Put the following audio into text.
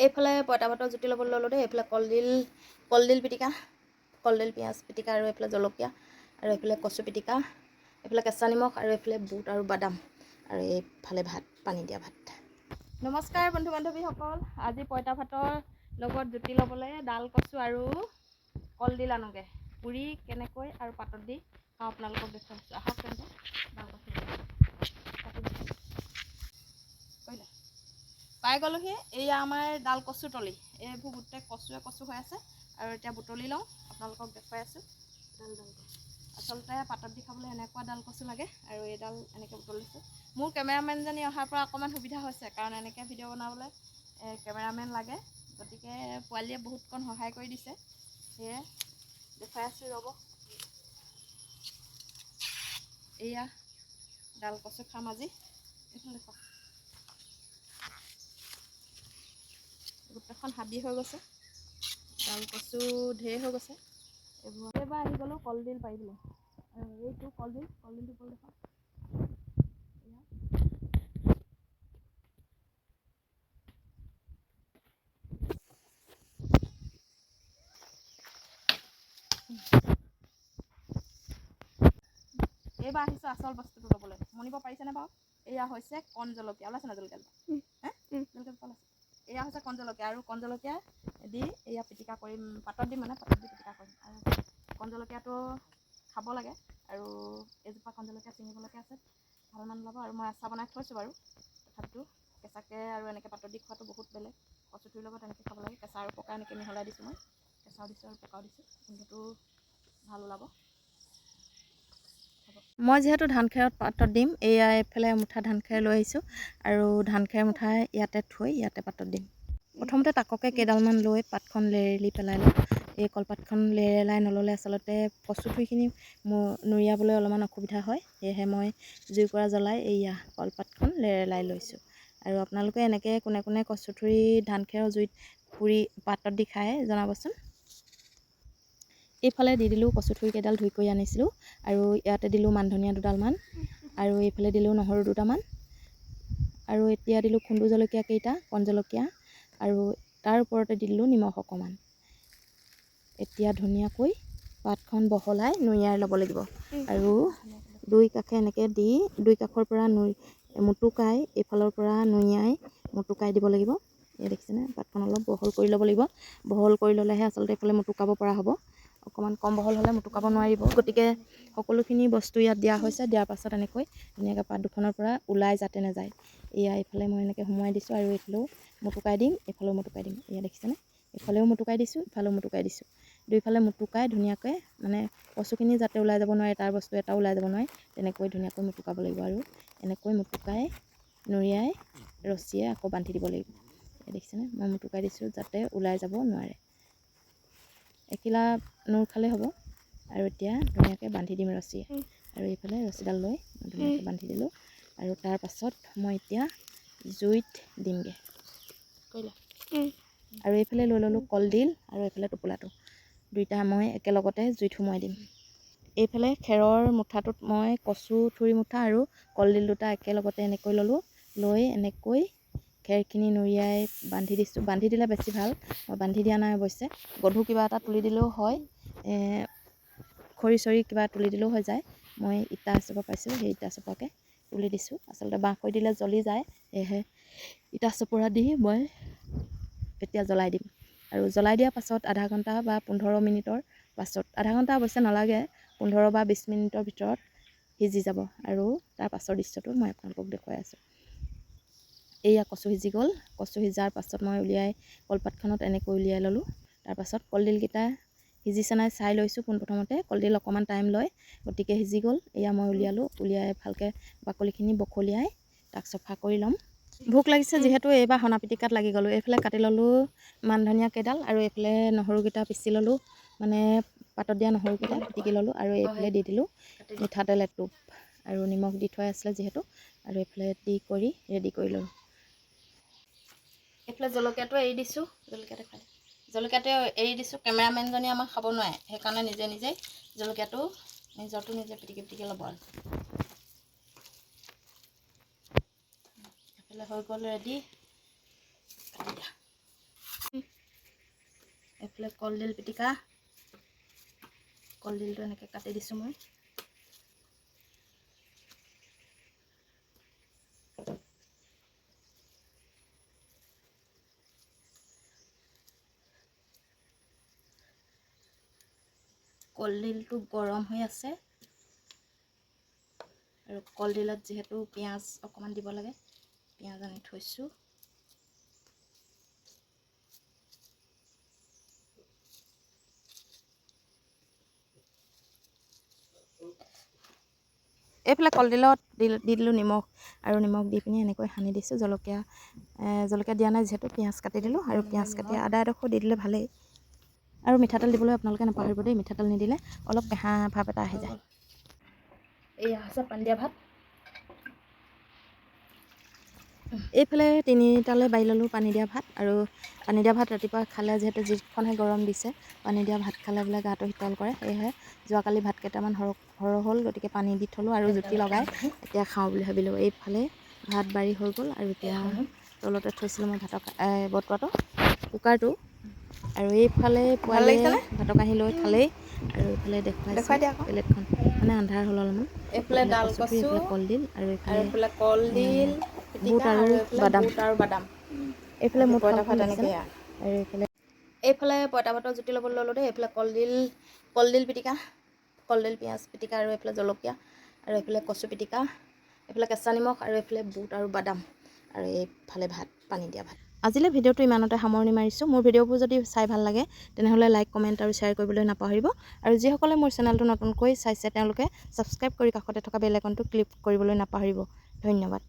এইফালে পঁইতা ভাতৰ জুতি ল'বলৈ ল'লোঁ দেই। এইফালে কলডিল পিটিকা, কলডিল পিঁয়াজ পিটিকা, আৰু এইফালে জলকীয়া, আৰু এইফালে কচু পিটিকা, এইফালে কেঁচা নিমখ, আৰু এইফালে বুট আৰু বাদাম, আৰু এইফালে ভাত, পানী দিয়া ভাত। নমস্কাৰ বন্ধু বান্ধৱীসকল, আজি পঁইতা ভাতৰ লগত জুতি ল'বলৈ ডাল কচু আৰু কলডিল আনোগৈ। পুৰি কেনেকৈ আৰু পাতত দি খাওঁ আপোনালোকক দেখুৱাইছোঁ। আহক তেন্তে ডাল কচু পাই গ'লোহি। এয়া আমাৰ ডাল কচু তলি। এইবোৰ গোটেই কচু হৈ আছে, আৰু এতিয়া বুটলি লওঁ, আপোনালোকক দেখুৱাই আছোঁ। ডাল আচলতে পাতত দি খাবলৈ এনেকুৱা ডাল কচু লাগে, আৰু এইডাল এনেকৈ বুটলিছোঁ। মোৰ কেমেৰামেনজনী অহাৰ পৰা অকণমান সুবিধা হৈছে, কাৰণ এনেকৈ ভিডিঅ' বনাবলৈ কেমেৰামেন লাগে, গতিকে পোৱালীয়ে বহুতকণ সহায় কৰি দিছে। সেয়ে দেখুৱাই আছোঁ, ৰ'ব। এয়া ডাল কচু খাম আজি। এইখন দেখুৱা, গোটেইখন হাবি হৈ গৈছে, ডাল কচু ঢেৰ হৈ গৈছে। এইবাৰ আহি গ'লোঁ কলডিল পাৰিবলৈ, আৰু এইটো কলডিলটো ওপৰত দেখুৱা। এইবাৰ আহিছোঁ আচল বস্তুটো ল'বলৈ। মনিব পাৰিছেনে বাৰু? এয়া হৈছে কণ জলকীয়া। ওলাইছে না জলকীয়া? জলকীয়া ওলাইছে। এয়া হৈছে কণ জলকীয়া, আৰু কণ জলকীয়া দি এয়া পিটিকা কৰিম, পাতত দি পিটিকা কৰিম। আৰু কণ জলকীয়াটো খাব লাগে, আৰু এজোপা কণ জলকীয়া ছিঙিবলৈকে আছে, ভালমান ওলাব। আৰু মই আচাৰ বনাই থৈছোঁ বাৰু, তথাপিতো কেঁচাকৈ আৰু এনেকৈ পাতত দি খোৱাটো বহুত বেলেগ। কচুথুৰিৰ লগত এনেকৈ খাব লাগে। কেঁচা আৰু পকা এনেকৈ মিহলাই দিছোঁ মই, কেঁচাও দিছোঁ আৰু পকাও দিছোঁ, গোন্ধটো ভাল ওলাব। মই যিহেতু ধান খেৰত পাতত দিম, এয়া এইফালে মুঠা ধান খেৰ লৈ আহিছোঁ, আৰু ধান খেৰ মুঠা ইয়াতে থৈ ইয়াতে পাতত দিম। প্ৰথমতে তাককে কেইডালমান লৈ পাতখন লেৰেলি পেলাই লওঁ। এই কলপাতখন লেৰেলাই নল'লে আচলতে কচুথুৰিখিনি নুৰিয়াবলৈ অলপমান অসুবিধা হয়, সেয়েহে মই জুইকুৰা জ্বলাই এয়া কলপাতখন লেৰেলাই লৈছোঁ। আৰু আপোনালোকে এনেকৈ কোনে কোনে কচুথুৰি ধান খেৰৰ জুইত পুৰি পাতত দি খায় জনাবচোন। এইফালে দি দিলোঁ কচুথুৰি কেইডাল ধুই কৰি আনিছিলোঁ, আৰু ইয়াতে দিলোঁ মান ধনিয়া দুডালমান, আৰু এইফালে দিলোঁ নহৰু দুটামান, আৰু এতিয়া দিলোঁ খুন্দু জলকীয়া কেইটা, কণ জলকীয়া, আৰু তাৰ ওপৰতে দিলোঁ নিমখ অকণমান। এতিয়া ধুনীয়াকৈ পাতখন বহলাই নুৰিয়াই ল'ব লাগিব, আৰু দুই কাষে এনেকৈ দি দুই কাষৰ পৰা মুটুকাই এইফালৰ পৰা নুৰিয়াই মুটুকাই দিব লাগিব। এই দেখিছেনে, পাতখন অলপ বহল কৰি ল'ব লাগিব। বহল কৰি ল'লেহে আচলতে এইফালে মুটুকাব পৰা হ'ব। অকণমান কম বহল হ'লে মুটুকাব নোৱাৰিব। গতিকে সকলোখিনি বস্তু ইয়াত দিয়া হৈছে, দিয়াৰ পাছত এনেকৈ ধুনীয়াকৈ পাত দুখনৰ পৰা ওলাই যাতে নাযায়। এয়া এইফালে মই এনেকৈ সোমোৱাই দিছোঁ, আৰু এইফালেও মুটুকাই দিম, এইফালেও মুটুকাই দিম। এয়া দেখিছেনে, এইফালেও মুটুকাই দিছোঁ, ইফালেও মুটুকাই দিছোঁ। দুইফালে মুটুকাই ধুনীয়াকৈ, মানে কচুখিনি যাতে ওলাই যাব নোৱাৰে, তাৰ বস্তু এটাও ওলাই যাব নোৱাৰে, তেনেকৈ ধুনীয়াকৈ মুটুকাব লাগিব। আৰু এনেকৈ মুটুকাই নুৰিয়াই ৰছীয়ে আকৌ বান্ধি দিব লাগিব। এই দেখিছেনে, মই মুটুকাই দিছোঁ যাতে ওলাই যাব নোৱাৰে। এখিলা নোৰ খালেই হ'ব। আৰু এতিয়া ধুনীয়াকৈ বান্ধি দিম ৰছীয়ে, আৰু এইফালে ৰছীডাল লৈ ধুনীয়াকৈ বান্ধি দিলোঁ। আৰু তাৰ পাছত মই এতিয়া জুইত দিমগৈ কৰিলা। আৰু এইফালে লৈ ল'লোঁ কলডিল, আৰু এইফালে টোপোলাটো, দুইটা মই একেলগতে জুইত সোমোৱাই দিম। এইফালে খেৰৰ মুঠাটোত মই কচুথুৰি মুঠা আৰু কলডিল দুটা একেলগতে এনেকৈ ল'লোঁ, লৈ এনেকৈ খেৰখিনি নুৰিয়াই বান্ধি দিছোঁ। বান্ধি দিলে বেছি ভাল, মই বান্ধি দিয়া নাই অৱশ্যে। গধুৰ কিবা এটা তুলি দিলেও হয়, খৰি চৰি কিবা তুলি দিলেও হৈ যায়। মই ইটা এচপা পাইছোঁ, সেই ইটা চপৰাকৈ তুলি দিছোঁ। আচলতে বাঁহ খৰি দিলে জ্বলি যায়, সেয়েহে ইটা চপৰা দি মই এতিয়া জ্বলাই দিম। আৰু জ্বলাই দিয়াৰ পাছত আধা ঘণ্টা বা 15 মিনিটৰ পাছত, আধা ঘণ্টা অৱশ্যে নালাগে, 15 বা 20 মিনিটৰ ভিতৰত সিজি যাব। আৰু তাৰ পাছৰ দৃশ্যটো মই আপোনালোকক দেখুৱাই আছোঁ। এয়া কচু সিজি গ'ল। কচু সিজাৰ পাছত মই উলিয়াই কলপাতখনত এনেকৈ উলিয়াই ল'লোঁ। তাৰপাছত কলডিলকেইটা সিজিছে নাই চাই লৈছোঁ। পোনপ্ৰথমতে কলডিল অকণমান টাইম লয়, গতিকে সিজি গ'ল। এয়া মই উলিয়ালোঁ, উলিয়াই ভালকৈ বাকলিখিনি বখলিয়াই তাক চফা কৰি ল'ম। ভোক লাগিছে যিহেতু এইবাৰ সনা পিটিকাত লাগি গ'লোঁ। এইফালে কাটি ল'লোঁ মান ধনিয়া কেইডাল, আৰু এইফালে নহৰুকেইটা পিচি ল'লোঁ, মানে পাতত দিয়া নহৰুকেইটা পিটিকি ল'লোঁ। আৰু এইফালে দি দিলোঁ মিঠাতেল এটোপ, আৰু নিমখ দি থোৱা আছিলে যিহেতু, আৰু এইফালে দি কৰি ৰেডি কৰি ল'লোঁ। এইফালে জলকীয়াটো এৰি দিছোঁ, জলকীয়াটো এৰি দিছোঁ। কেমেৰামেনজনী আমাক খাব নোৱাৰে, সেইকাৰণে নিজে নিজেই জলকীয়াটো নিজে পিটিকি ল'ব। আৰু এইফালে হৈ গ'ল ৰেডি, কাটি দিয়া। এইফালে কলডিল পিটিকা, কলডিলটো এনেকৈ কাটি দিছোঁ মই। কলডিলটো গৰম হৈ আছে আৰু কলডিলত যিহেতু পিঁয়াজ অকণমান দিব লাগে, পিঁয়াজ আনি থৈছোঁ। এইফালে কলডিলত দি দিলোঁ নিমখ, আৰু নিমখ দি পিনি এনেকৈ সানি দিছোঁ। জলকীয়া দিয়া নাই যিহেতু, পিঁয়াজ কাটি দিলোঁ, আৰু পিঁয়াজ কাটি আদা এডোখৰ দি দিলে ভালেই। আৰু মিঠাতেল দিবলৈ আপোনালোকে নাপাহৰিব দেই, মিঠাতেল নিদিলে অলপ কেঁহা ভাৱ এটা আহি যায়। এয়া হৈছে পানী দিয়া ভাত। এইফালে 3টালৈ বাঢ়ি ল'লোঁ পানী দিয়া ভাত, আৰু পানী দিয়া ভাত ৰাতিপুৱা খালে যিহেতু যিখনহে গৰম দিছে, পানী দিয়া ভাত খালে বোলে গাটো শীতল কৰে। সেয়েহে যোৱাকালি ভাত কেইটামান সৰহ হ'ল, গতিকে পানী দি থ'লোঁ আৰু জুতি লগাই এতিয়া খাওঁ বুলি ভাবিলোঁ। এইফালে ভাত বাঢ়ি হৈ গ'ল, আৰু এতিয়া তলতে থৈছিলোঁ মই বটোৱাটো, কুকাৰটো। আৰু এইফালে পোৱালীয়ে ভাতৰ কাঁহী লৈ খালেই, আৰু এইফালে দেখুৱাই প্লেটখন মানে আন্ধাৰ হ'ল অলপমান। এইফালে কচুথুৰি, এইফালে কলডিল, আৰু এইফালে কলডিল বুট আৰু বাদাম। এইফালে মুঠ ফলখন দেখিছে, আৰু এইফালে পঁইতা ভাতৰ জুতি ল'বলৈ ল'লোঁ দেই। এইফালে কলডিল পিটিকা, কলডিল পিঁয়াজ পিটিকা, আৰু এইফালে জলকীয়া, আৰু এইফালে কচু পিটিকা, এইফালে কেঁচা নিমখ, আৰু এইফালে বুট আৰু বাদাম, আৰু এইফালে ভাত, পানী দিয়া ভাত। আজিলৈ ভিডিঅ'টো ইমানতে সামৰণি মাৰিছোঁ। মোৰ ভিডিঅ'বোৰ যদি চাই ভাল লাগে তেনেহ'লে লাইক, কমেণ্ট আৰু শ্বেয়াৰ কৰিবলৈ নাপাহৰিব। আৰু যিসকলে মোৰ চেনেলটো নতুনকৈ চাইছে তেওঁলোকে ছাবস্ক্ৰাইব কৰি কাষতে থকা বেল আইকনটো ক্লিক কৰিবলৈ নাপাহৰিব। ধন্যবাদ।